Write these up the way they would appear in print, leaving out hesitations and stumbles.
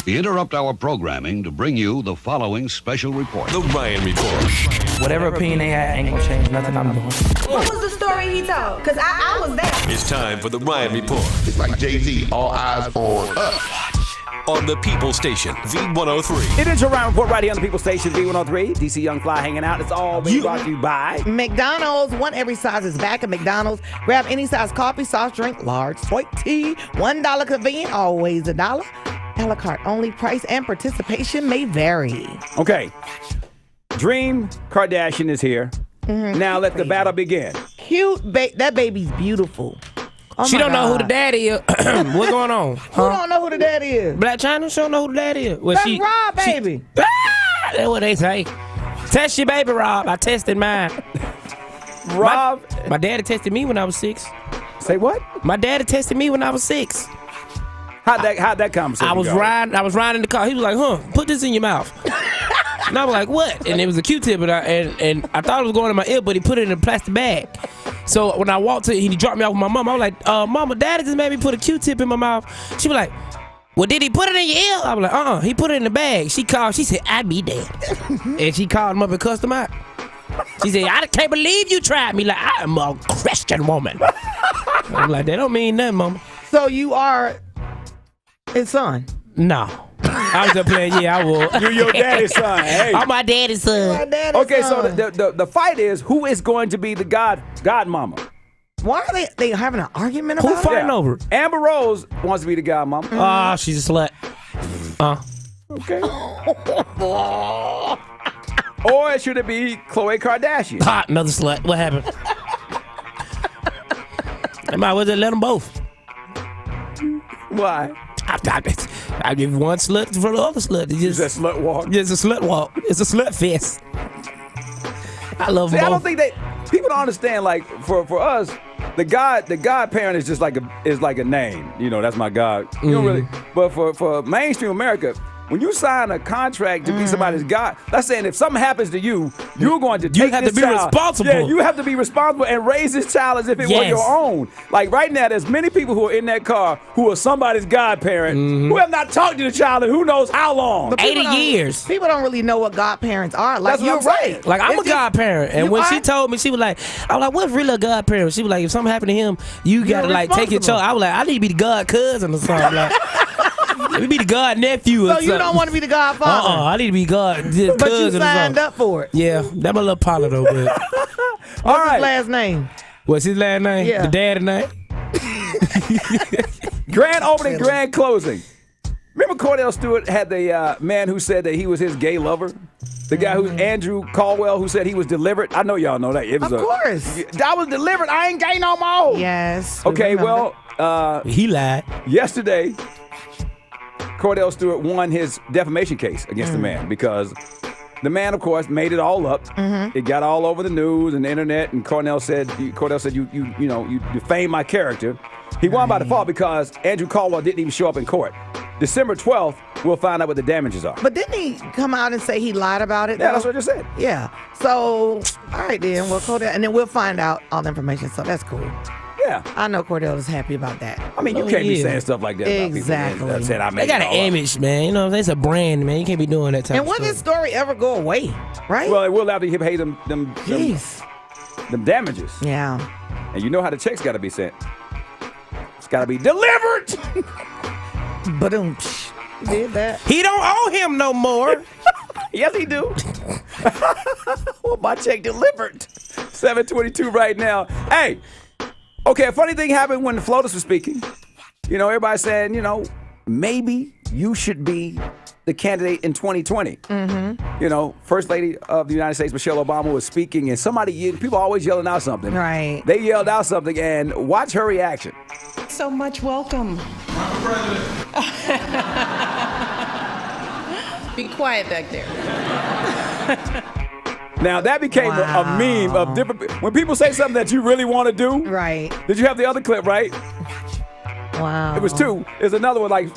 We interrupt our programming to bring you the following special report. The Ryan Report. Whatever opinion they had ain't gonna change nothing I'm doing. What was the story he told? Because I was there. It's time for the Ryan Report. It's like Jay-Z, all eyes on us. On the People Station, V103. It is your Ryan Report right here on the People Station, V103. DC Young Fly hanging out. It's all being brought to you by McDonald's. One every size is back at McDonald's. Grab any size coffee, soft drink, large, sweet tea. $1 convenient, always $1. A la carte only. Price and participation may vary. Okay. Dream Kardashian is here. Now let the battle begin. Cute. That baby's beautiful. Oh She my don't know who the God. daddy is. What's going on? Who don't know who the daddy is? Black China? She don't know who the daddy is. Well, That's Rob, baby. That's what they say. Test your baby, Rob. I tested mine. Rob. My daddy tested me when I was 6. Say what? My daddy tested me when I was 6. How'd that conversation I was go? riding in the car. He was like, put this in your mouth. And I was like, what? And it was a Q-tip, and I thought it was going in my ear, but he put it in a plastic bag. So when I walked to, he dropped me off with my mom. I was like, Mama, Daddy just made me put a Q-tip in my mouth. She was like, well, did he put it in your ear? I was like, he put it in the bag. She called, she said, I be dead. And she called him up and cussed him out. She said, I can't believe you tried me. Like, I am a Christian woman. I'm like, that don't mean nothing, Mama. So you are his son? No. I was just playing, yeah, I will. You're your daddy's son. Hey. I'm my daddy's son. My daddy's Okay, son. so the fight is who is going to be the godmama? Why are they having an argument about Who fighting over it? Amber Rose wants to be the godmama. Ah, she's a slut. Okay. Or should it be Khloe Kardashian? Another slut. What happened? I might as well just let them both. Why? I give one slut for the other slut. It's a slut walk. It's a slut walk. It's a slut fest. I love them See, I don't both. think people don't understand. Like for us, the godparent is just like a name. You know, that's my god. You don't really. But for mainstream America, when you sign a contract to be somebody's god, that's saying if something happens to you, you're going to take have this to be child. responsible. Yeah, you have to be responsible and raise this child as if it were Yes. your own. Like right now, there's many people who are in that car who are somebody's godparent who have not talked to the child in who knows how long. But people 80 don't- years. People don't really know what godparents are. Like, That's what you're I'm saying. right. Like, I'm It's a just- godparent. And You when are? she told me, she was like, I was like, what's really a godparent? She was like, if something happened to him, you got to, like, take your responsible. child. I was like, I need to be the god cousin or something. Like, let me be the god nephew or So something. you don't want to be the godfather? I need to be god But you cousin or signed something. up for it. Yeah, that my little partner though, but What's All right. his last name? what's his last name? Yeah. The daddy name? Grand opening, grand closing. Remember Kordell Stewart had the man who said that he was his gay lover? The guy who's Andrew Caldwell who said he was delivered? I know y'all know that. It was Of course. I was delivered. I ain't gay no more. Yes. we Okay, remember. well, He lied. yesterday, Kordell Stewart won his defamation case against the man because the man, of course, made it all up. It got all over the news and the internet, and Kordell said you defamed my character. He won by default because Andrew Caldwell didn't even show up in court. December 12th, we'll find out what the damages are. But didn't he come out and say he lied about it? Yeah, though? that's what I just said. Yeah. So, all right then. Well, Kordell, and then we'll find out all the information. So that's cool. Yeah. I know Kordell is happy about that. I mean, you Oh, can't be yeah. saying stuff like that Exactly. about people. That said, I made They got it an all up. image, man. You know what I'm saying? It's a brand, man. You can't be doing that type And of will stuff. this story ever go away? Right? Well, it will have to pay them Jeez. damages. Yeah. And you know how the check's got to be sent. It's got to be delivered. But did that. He don't owe him no more. Yes, he do. Well, my check delivered. 7:22 right now. Hey, okay, a funny thing happened when the floaters were speaking. You know, everybody's saying, maybe you should be the candidate in 2020. You know, First Lady of the United States, Michelle Obama, was speaking, and people always yelling out something. Right. They yelled out something, and watch her reaction. So much welcome. Be quiet back there. Now, that became a meme of different. When people say something that you really want to do. Right. Did you have the other clip, right? Wow. It was two. There's another one like,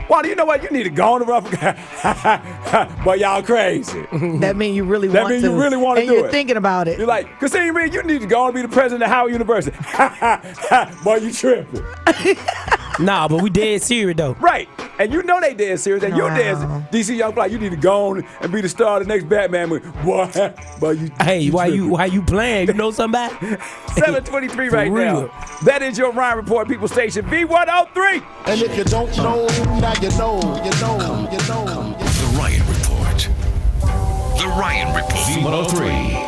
Wanda, you know what? You need to go on the rough. But y'all crazy. That means you really That want mean to. you really wanna and do you're it. thinking about it. You're like, Cassini, you need to go on and be the president of Howard University. Boy, you tripping. Nah, but we dead serious though. Right. And you know they dead serious. And you dead. DC Young Fly, you need to go on and be the star of the next Batman movie. Boy, why you playing? You know somebody? 7:23 right now. That is your Ryan Report, People Station V103. And if you don't know, now you know. The Ryan Report. The Ryan Report. V103.